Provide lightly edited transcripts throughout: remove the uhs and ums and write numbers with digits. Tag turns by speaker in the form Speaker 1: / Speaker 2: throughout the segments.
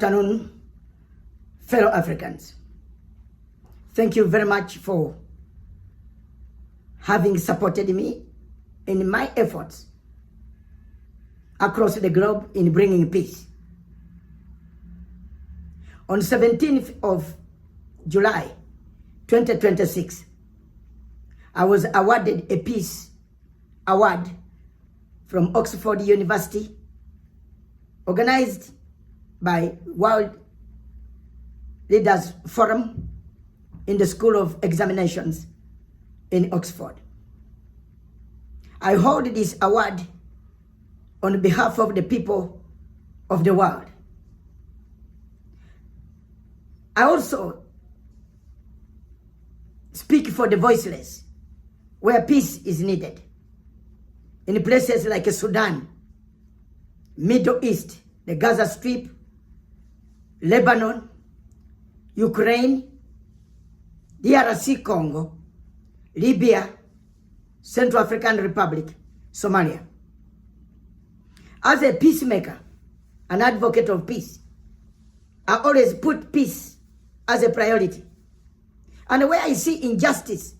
Speaker 1: afternoon, fellow Africans. Thank you very much for having supported me in my efforts across the globe in bringing peace. On 17th of July 2026, I was awarded a peace award from Oxford University, organized by World Leaders Forum in the School of Examinations in Oxford. I hold this award on behalf of the people of the world. I also speak for the voiceless, where peace is needed. In places like Sudan, Middle East, the Gaza Strip, Lebanon, Ukraine, DRC Congo, Libya, Central African Republic, Somalia. As a peacemaker, an advocate of peace, I always put peace as a priority. And where I see injustice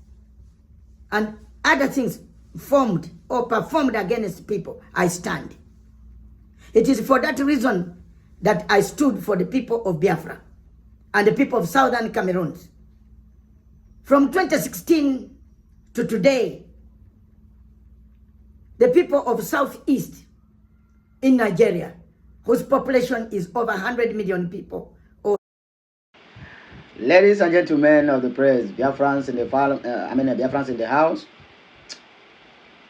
Speaker 1: and other things formed or performed against people, I stand. It is for that reason that I stood for the people of Biafra and the people of Southern Cameroon. From 2016 to today, the people of Southeast in Nigeria, whose population is over 100 million people.
Speaker 2: Ladies and gentlemen of the press, Biafrans in the Biafrans in the house.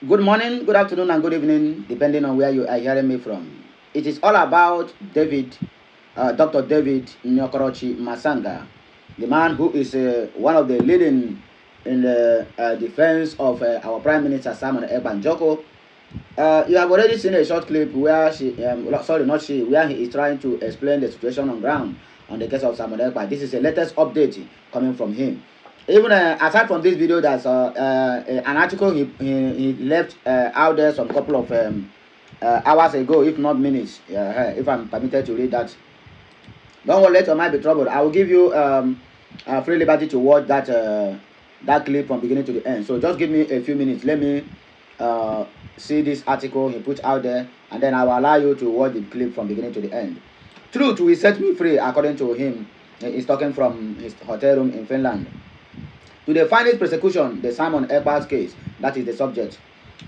Speaker 2: Good morning, good afternoon, and good evening, depending on where you are hearing me from. It is all about Dr. David Nyokorochi Matsanga, the man who is one of the leading in the defense of our Prime Minister Simon Ekpa. You have already seen a short clip where where he is trying to explain the situation on ground on the case of Simon Ekpa. This is the latest update coming from him. Even aside from this video, there's an article he left out there some couple of hours ago, if not minutes, if I'm permitted to read that. Don't worry, let your mind be troubled. I will give you free liberty to watch that clip from beginning to the end. So just give me a few minutes. Let me see this article he put out there, and then I will allow you to watch the clip from beginning to the end. Truth will set me free, according to him. He's talking from his hotel room in Finland. To the finest prosecution, the Simon Ekpa's case, that is the subject.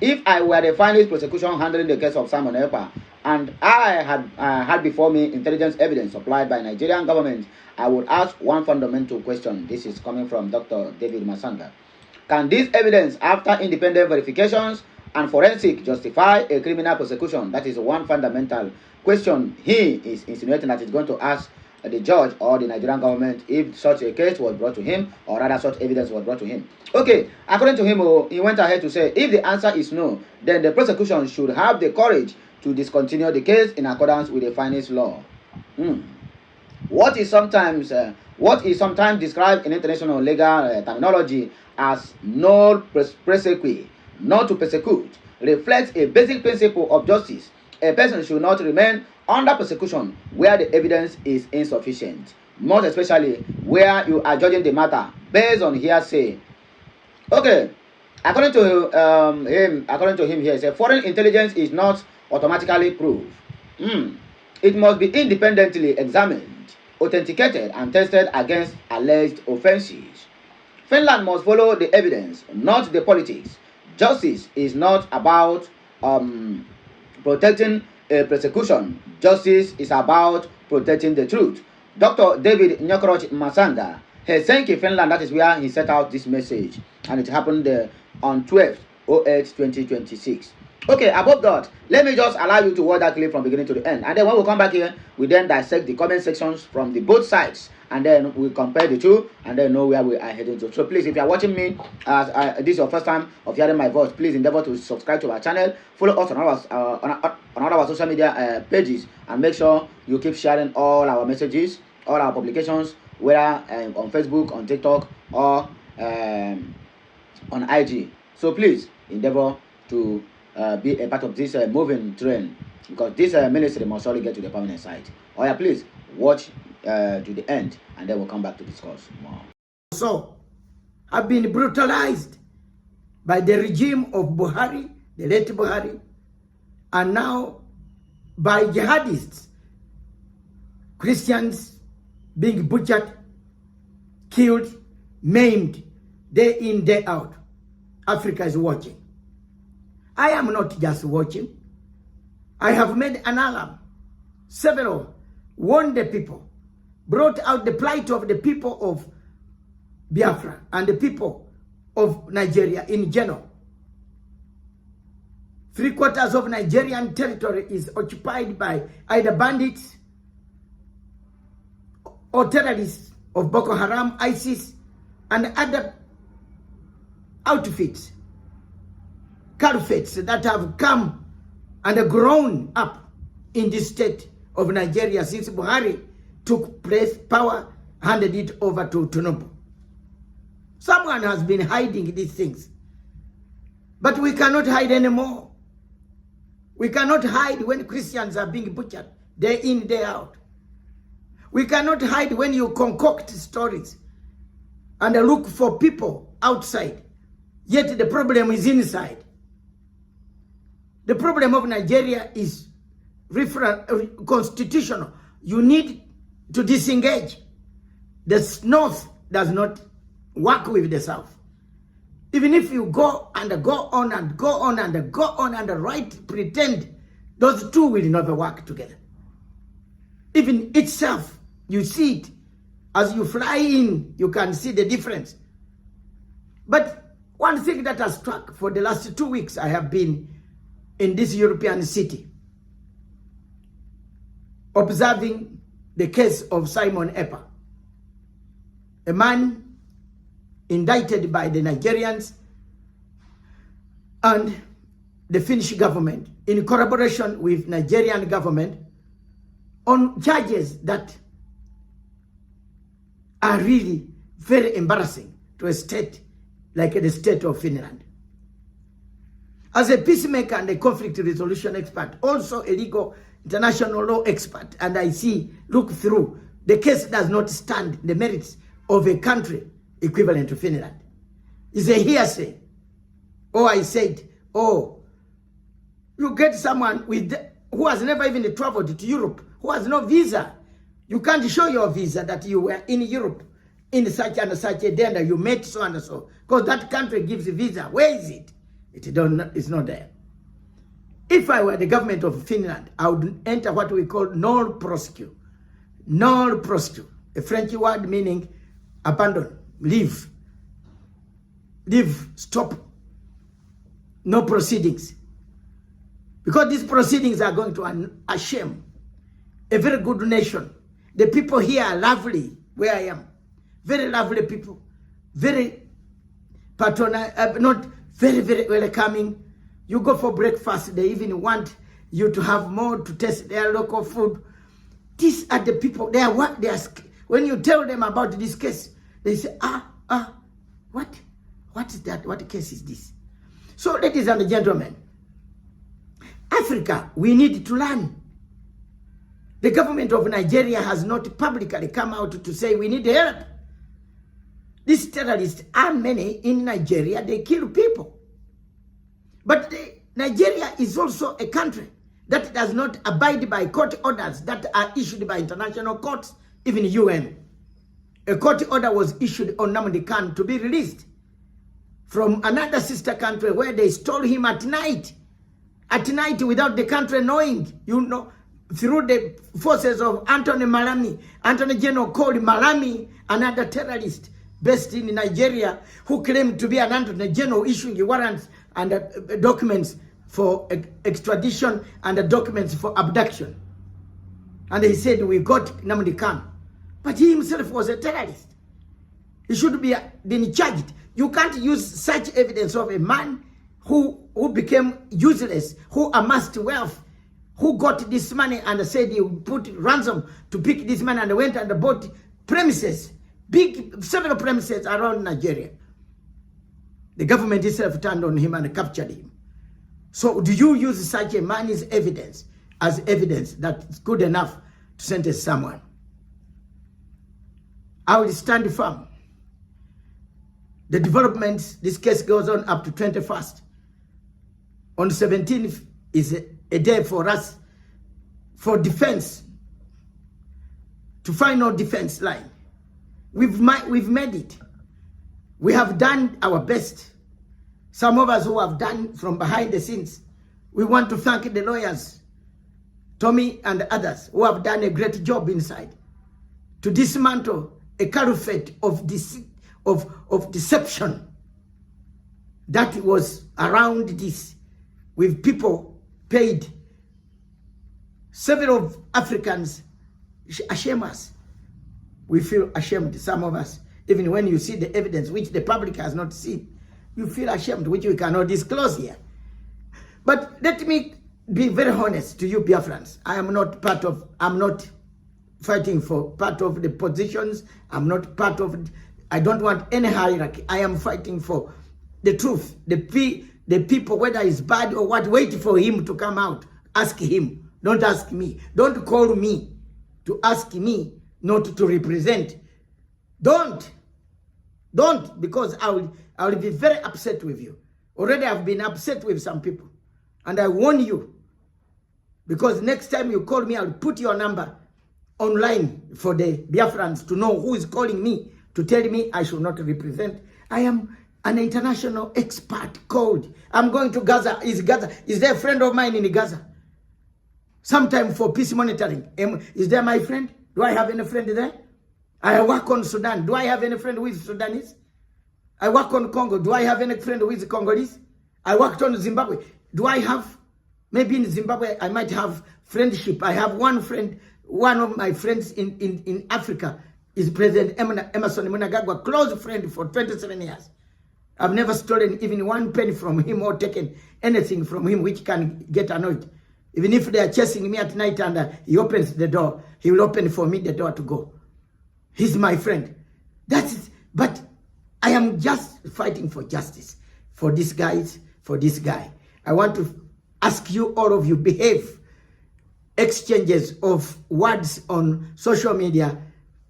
Speaker 2: If I were the finest prosecution handling the case of Simon Ekpa, and I had before me intelligence evidence supplied by Nigerian government, I would ask one fundamental question. This is coming from Dr. David Matsanga. Can this evidence, after independent verifications and forensic, justify a criminal prosecution? That is one fundamental question he is insinuating that he's going to ask the judge or the Nigerian government if such a case was brought to him, or rather such evidence was brought to him. Okay, according to him, he went ahead to say, if the answer is no, then the prosecution should have the courage to discontinue the case in accordance with the finest law. What is sometimes described in international legal terminology as non prosequi, not to persecute, reflects a basic principle of justice. A person should not remain under persecution where the evidence is insufficient, most especially where you are judging the matter based on hearsay. Okay, according to him here, he said foreign intelligence is not automatically proved. It must be independently examined, authenticated, and tested against alleged offenses. Finland must follow the evidence, not the politics. Justice is not about protecting a persecution. Justice is about protecting the truth. Dr. David Nyokorochi Matsanga, Helsinki, Finland, that is where he set out this message. And it happened on 12/08/2026. Okay, above that, let me just allow you to watch that clip from beginning to the end. And then when we come back here, we then dissect the comment sections from the both sides. And then we compare the two and then know where we are heading to. So please, if you are watching me, this is your first time of hearing my voice, please endeavor to subscribe to our channel, follow us on all our social media pages, and make sure you keep sharing all our messages, all our publications, whether on Facebook, on TikTok, or on IG. So please endeavor to be a part of this moving train, because this ministry must surely get to the permanent site. Oh yeah, please Watch to the end, and then we'll come back to discuss more.
Speaker 1: So, have been brutalized by the regime of Buhari, the late Buhari, and now by jihadists, Christians being butchered, killed, maimed, day in, day out. Africa is watching. I am not just watching. I have made an alarm. Several warned the people, brought out the plight of the people of Biafra and the people of Nigeria in general. 3/4 of Nigerian territory is occupied by either bandits or terrorists of Boko Haram, ISIS, and other outfits, caliphates that have come and grown up in this state of Nigeria since Buhari took power, handed it over to Tinubu. Someone has been hiding these things. But we cannot hide anymore. We cannot hide when Christians are being butchered day in, day out. We cannot hide when you concoct stories and look for people outside, yet the problem is inside. The problem of Nigeria is constitutional. You need to disengage. The North does not work with the South. Even if you go and go on and go on and go on and write, pretend, those two will never work together. Even itself, you see it. As you fly in, you can see the difference. But one thing that has struck for the last 2 weeks, I have been in this European city, observing the case of Simon Ekpa, a man indicted by the Nigerians and the Finnish government in collaboration with Nigerian government on charges that are really very embarrassing to a state like the state of Finland. As a peacemaker and a conflict resolution expert, also a legal international law expert, and I look through, the case does not stand the merits of a country equivalent to Finland. It's a hearsay. Oh, I said, oh, you get someone who has never even traveled to Europe, who has no visa. You can't show your visa that you were in Europe in such and such a day and you met so and so, because that country gives a visa. Where is it? It's not there. If I were the government of Finland, I would enter what we call null prosequi. Null prosequi, a French word meaning abandon, leave, stop, no proceedings. Because these proceedings are going to shame a very good nation. The people here are lovely, where I am. Very lovely people, very patronizing, not very, very welcoming. You go for breakfast, they even want you to have more to taste their local food. These are the people, when you tell them about this case, they say, what is that? What case is this? So, ladies and gentlemen, Africa, we need to learn. The government of Nigeria has not publicly come out to say we need help. These terrorists are many in Nigeria, they kill people. But Nigeria is also a country that does not abide by court orders that are issued by international courts, even UN. A court order was issued on Nnamdi Kanu to be released from another sister country where they stole him at night without the country knowing, through the forces of Anthony Malami. Anthony General called Malami another terrorist based in Nigeria who claimed to be an Anthony General issuing warrants and documents for extradition and documents for abduction. And he said, we got Nnamdi Kanu. But he himself was a terrorist. He should be been charged. You can't use such evidence of a man who became useless, who amassed wealth, who got this money and said he would put ransom to pick this man and went and bought premises, several premises around Nigeria. The government itself turned on him and captured him. So do you use such a man's evidence as evidence that's good enough to sentence someone? I will stand firm. The developments, this case goes on up to 21st. On 17th is a day for us for defense, to final defense line. We've made it. We have done our best. Some of us who have done from behind the scenes. We want to thank the lawyers, Tommy and others, who have done a great job inside to dismantle a caliphate of deception that was around this, with people paid. Several of Africans shame us. We feel ashamed, some of us. Even when you see the evidence, which the public has not seen, you feel ashamed, which we cannot disclose here. But let me be very honest to you, Biafrans. I'm not fighting for part of the positions. I'm not part of, I don't want any hierarchy. I am fighting for the truth. The people, whether it's bad or what, wait for him to come out. Ask him. Don't ask me. Don't call me to ask me not to represent. Don't, because I will be very upset with you. Already I've been upset with some people. And I warn you, because next time you call me, I'll put your number online for the Biafrans to know who is calling me to tell me I should not represent. I am an international expert called. I'm going to Gaza. Is there a friend of mine in Gaza? Sometime for peace monitoring. Is there my friend? Do I have any friend there? I work on Sudan. Do I have any friend who is Sudanese? I work on Congo. Do I have any friend who is Congolese? I worked on Zimbabwe. Do I have? Maybe in Zimbabwe, I might have friendship. I have one friend, one of my friends in Africa is President Emerson Mnangagwa, close friend for 27 years. I've never stolen even one penny from him or taken anything from him which can get annoyed. Even if they are chasing me at night and he opens the door, he will open for me the door to go. He's my friend. That's it. But I am just fighting for justice for these guys, for this guy. I want to ask you, all of you, behave. Exchanges of words on social media,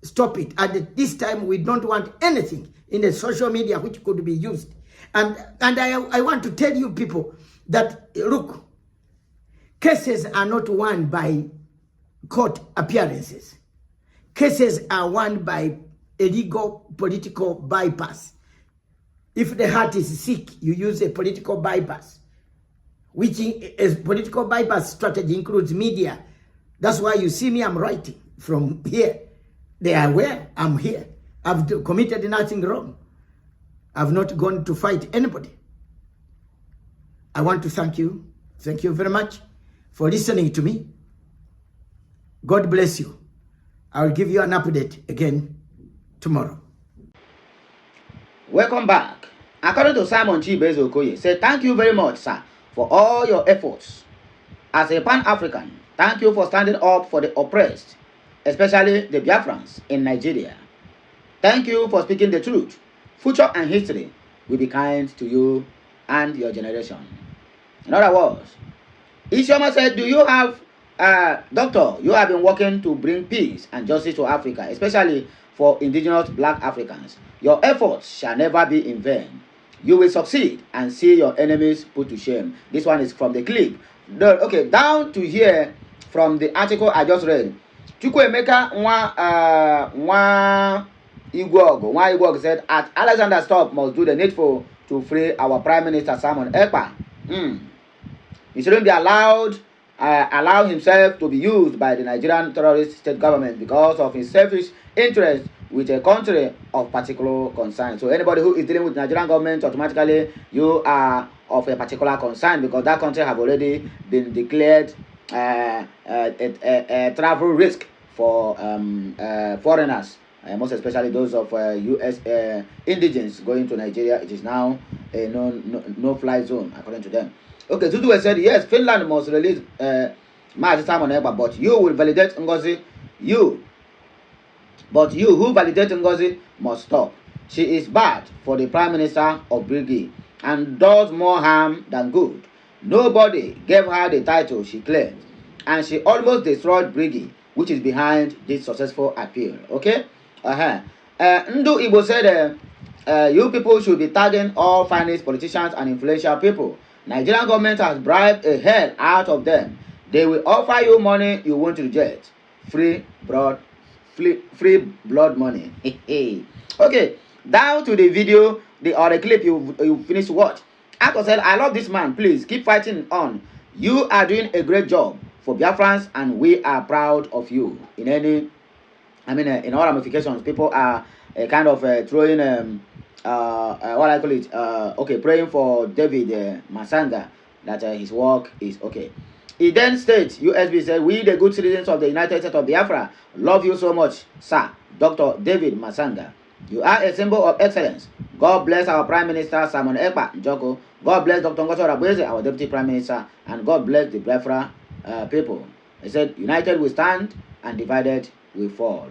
Speaker 1: stop it. At this time, we don't want anything in the social media which could be used. And I want to tell you people that, look, cases are not won by court appearances. Cases are won by illegal political bypass. If the heart is sick, you use a political bypass, which is political bypass strategy includes media. That's why you see me, I'm writing from here. They are aware I'm here. I've committed nothing wrong. I've not gone to fight anybody. I want to thank you. Thank you very much for listening to me. God bless you. I'll give you an update again tomorrow.
Speaker 2: Welcome back. According to Simon Ekpa, say thank you very much, sir, for all your efforts. As a Pan-African, thank you for standing up for the oppressed, especially the Biafrans in Nigeria. Thank you for speaking the truth. Future and history will be kind to you and your generation. In other words, Isioma said, do you have, doctor, you have been working to bring peace and justice to Africa, especially for indigenous black Africans. Your efforts shall never be in vain. You will succeed and see your enemies put to shame. This one is from the clip. Okay, down to here from the article I just read. Chukwuemeka Nwa Igwogo said, at Alexander Stop must do the needful to free our Prime Minister Simon Ekpa. He shouldn't be allowed allow himself to be used by the Nigerian terrorist state government because of his selfish interest with a country of particular concern. So anybody who is dealing with the Nigerian government, automatically you are of a particular concern because that country have already been declared a travel risk for foreigners, most especially those of U.S. indigents going to Nigeria. It is now a no-fly zone according to them. Okay, Tutu said, yes, Finland must release Simon Ekpa, but you will validate Ngozi. But you who validate Ngozi must stop. She is bad for the Prime Minister of Briggy and does more harm than good. Nobody gave her the title she claimed, and she almost destroyed Briggy, which is behind this successful appeal. Okay? Ndu Igbo said, you people should be tagging all finance politicians and influential people. Nigerian government has bribed a hell out of them. They will offer you money you won't reject. Free blood money. Okay, down to the video, or the clip you finish to watch. Akko said, I love this man. Please keep fighting on. You are doing a great job for Biafrans, and we are proud of you. In all ramifications, people are kind of throwing what I call it, praying for David Matsanga, that his work is okay. He then states, USB said, we the good citizens of the United States of Biafra love you so much, sir, Dr. David Matsanga. You are a symbol of excellence. God bless our Prime Minister, Simon Ekpa, Joko. God bless Dr. Ngozo Rabweze, our Deputy Prime Minister, and God bless the Biafra people. He said, united we stand, and divided we fall.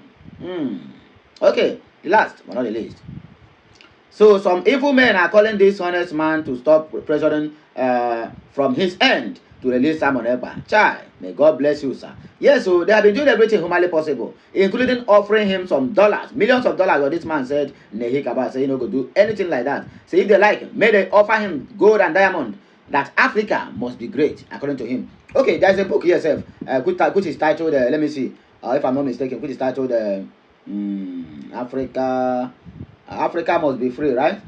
Speaker 2: Okay, the last but not the least. So some evil men are calling this honest man to stop pressuring from his end to release Simon Ekpa. Chai, may God bless you, sir. Yes, so they have been doing everything humanly possible, including offering him some dollars, millions of dollars. But this man said, Nehikaba, say, go do anything like that. So if they like, may they offer him gold and diamond, that Africa must be great, according to him. Okay, there's a book here, which is titled, let me see, if I'm not mistaken, which is titled, Africa must be free, right?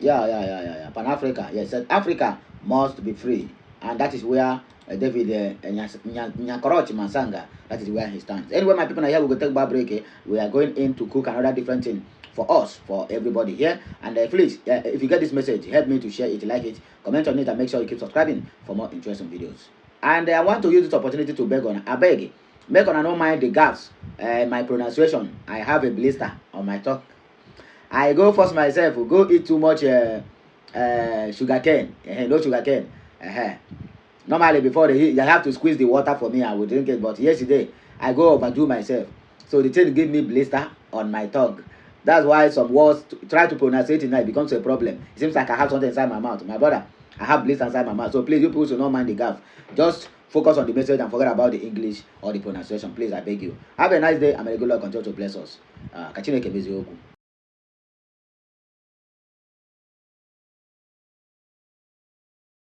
Speaker 2: Yeah. Pan-Africa. Yes, Africa must be free. And that is where David Nyakorochi Matsanga, that is where he stands. Anyway, my people, now here we go take a break. We are going in to cook another different thing for us, for everybody here. And please, if you get this message, help me to share it, like it, comment on it, and make sure you keep subscribing for more interesting videos. And I want to use this opportunity to beg on, make on, I don't mind the gaps, my pronunciation. I have a blister on my tongue. I go force myself, go eat too much sugar cane, no sugar cane. Normally before the heat, I have to squeeze the water for me, I will drink it, but yesterday I go overdo myself, so the thing give me blister on my tongue. That's why some words try to pronounce it tonight becomes a problem. It seems like I have something inside my mouth. My brother, I have blister inside my mouth, so please, you people should not mind the gap. Just focus on the message and forget about the English or the pronunciation, please, I beg you. Have a nice day, and may the good Lord continue to bless us.